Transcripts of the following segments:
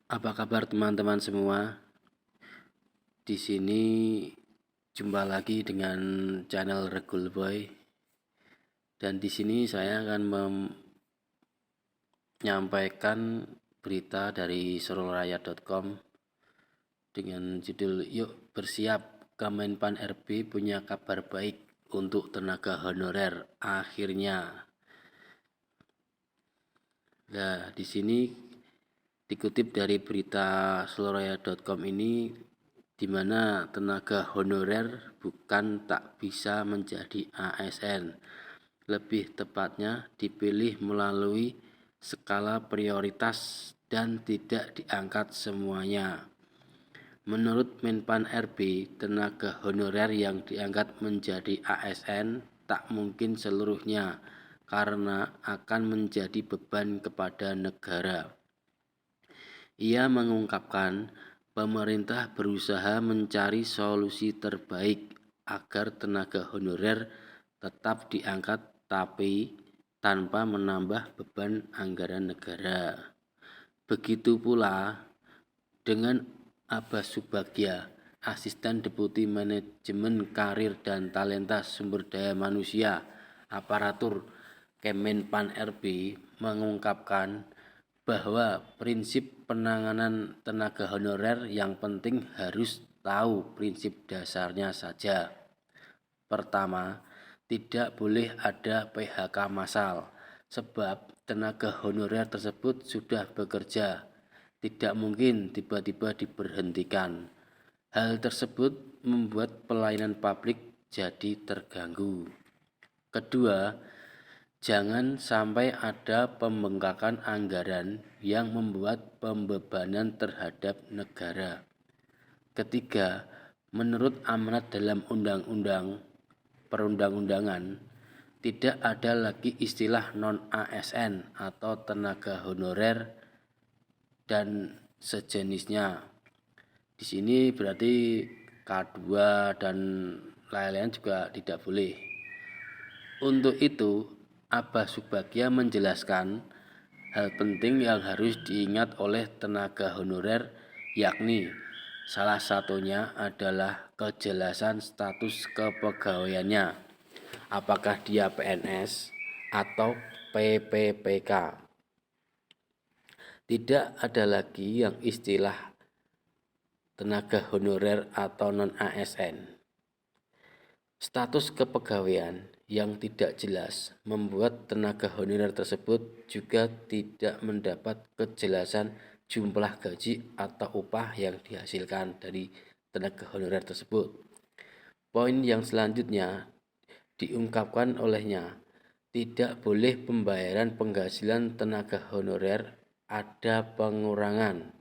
Apa kabar teman-teman semua? Di sini jumpa lagi dengan channel Regul Boy, dan di sini saya akan menyampaikan berita dari sororaya.com dengan judul "Yuk bersiap, Kemenpan RB punya kabar baik untuk tenaga honorer akhirnya". Nah, di sini dikutip dari berita sororaya.com ini, di mana tenaga honorer bukan tak bisa menjadi ASN. Lebih tepatnya dipilih melalui skala prioritas dan tidak diangkat semuanya. Menurut Menpan RB, tenaga honorer yang diangkat menjadi ASN tak mungkin seluruhnya karena akan menjadi beban kepada negara. Ia mengungkapkan pemerintah berusaha mencari solusi terbaik agar tenaga honorer tetap diangkat tapi tanpa menambah beban anggaran negara. Begitu pula dengan Abbas Subagja, Asisten Deputi Manajemen Karir dan Talenta Sumber Daya Manusia Aparatur Kemenpan RB, mengungkapkan bahwa prinsip penanganan tenaga honorer yang penting harus tahu prinsip dasarnya saja. Pertama, tidak boleh ada PHK massal, sebab tenaga honorer tersebut sudah bekerja, tidak mungkin tiba-tiba diberhentikan. Hal tersebut membuat pelayanan publik jadi terganggu. Kedua, jangan sampai ada pembengkakan anggaran yang membuat pembebanan terhadap negara. Ketiga, menurut amanat dalam undang-undang perundang-undangan, tidak ada lagi istilah non-ASN atau tenaga honorer dan sejenisnya. Di sini berarti K2 dan lain-lain juga tidak boleh. Untuk itu, Abbas Subagja menjelaskan hal penting yang harus diingat oleh tenaga honorer, yakni salah satunya adalah kejelasan status kepegawaiannya, apakah dia PNS atau PPPK. Tidak ada lagi yang istilah tenaga honorer atau non-ASN. Status kepegawaian yang tidak jelas membuat tenaga honorer tersebut juga tidak mendapat kejelasan jumlah gaji atau upah yang dihasilkan dari tenaga honorer tersebut. Poin yang selanjutnya diungkapkan olehnya, tidak boleh pembayaran penghasilan tenaga honorer ada pengurangan.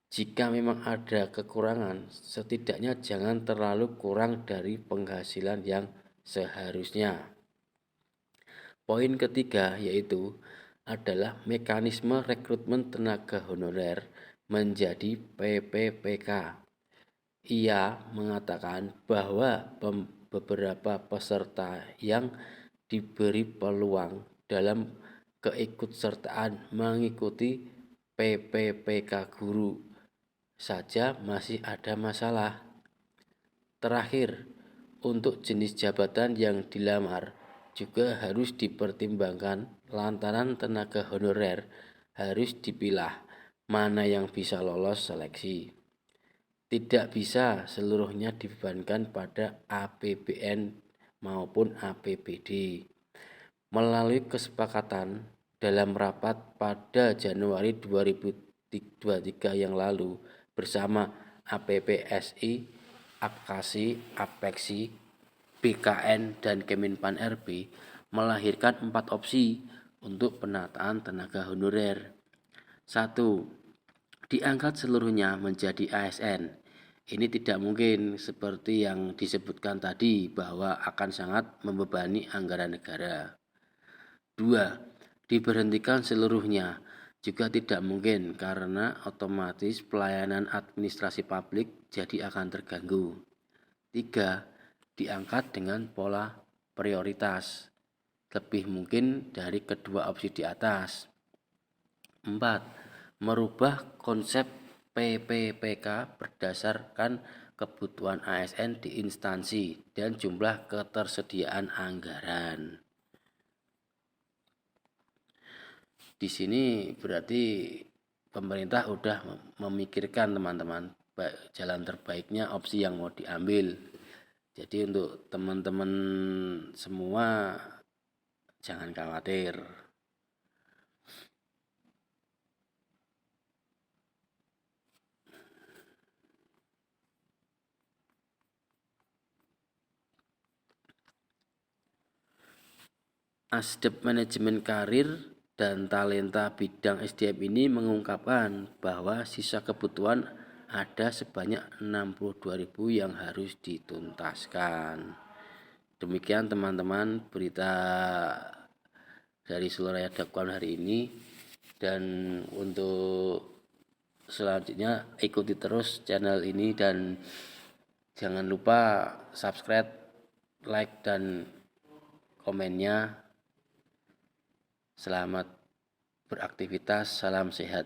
Jika memang ada kekurangan, setidaknya jangan terlalu kurang dari penghasilan yang seharusnya. Poin ketiga yaitu adalah mekanisme rekrutmen tenaga honorer menjadi PPPK. Ia mengatakan bahwa beberapa peserta yang diberi peluang dalam keikutsertaan mengikuti PPPK guru saja masih ada masalah. Terakhir, untuk jenis jabatan yang dilamar juga harus dipertimbangkan lantaran tenaga honorer harus dipilah mana yang bisa lolos seleksi. Tidak bisa seluruhnya dibebankan pada APBN maupun APBD. Melalui kesepakatan dalam rapat pada Januari 2023 yang lalu bersama APPSI, APKASI, APEKSI, BKN, dan Kemenpan RB melahirkan 4 opsi untuk penataan tenaga honorer. 1. Diangkat seluruhnya menjadi ASN. Ini tidak mungkin seperti yang disebutkan tadi bahwa akan sangat membebani anggaran negara. 2. Diberhentikan seluruhnya. Juga tidak mungkin karena otomatis pelayanan administrasi publik jadi akan terganggu. 3. Diangkat dengan pola prioritas. Lebih mungkin dari kedua opsi di atas. 4. Merubah konsep PPPK berdasarkan kebutuhan ASN di instansi dan jumlah ketersediaan anggaran. Di sini berarti pemerintah udah memikirkan teman-teman jalan terbaiknya opsi yang mau diambil. Jadi untuk teman-teman semua jangan khawatir. Asdep Manajemen Karir dan Talenta Bidang SDM ini mengungkapkan bahwa sisa kebutuhan ada sebanyak 62.000 yang harus dituntaskan. Demikian teman-teman berita dari Sularaya.com hari ini, dan untuk selanjutnya ikuti terus channel ini dan jangan lupa subscribe, like, dan komennya. Selamat beraktivitas, salam sehat.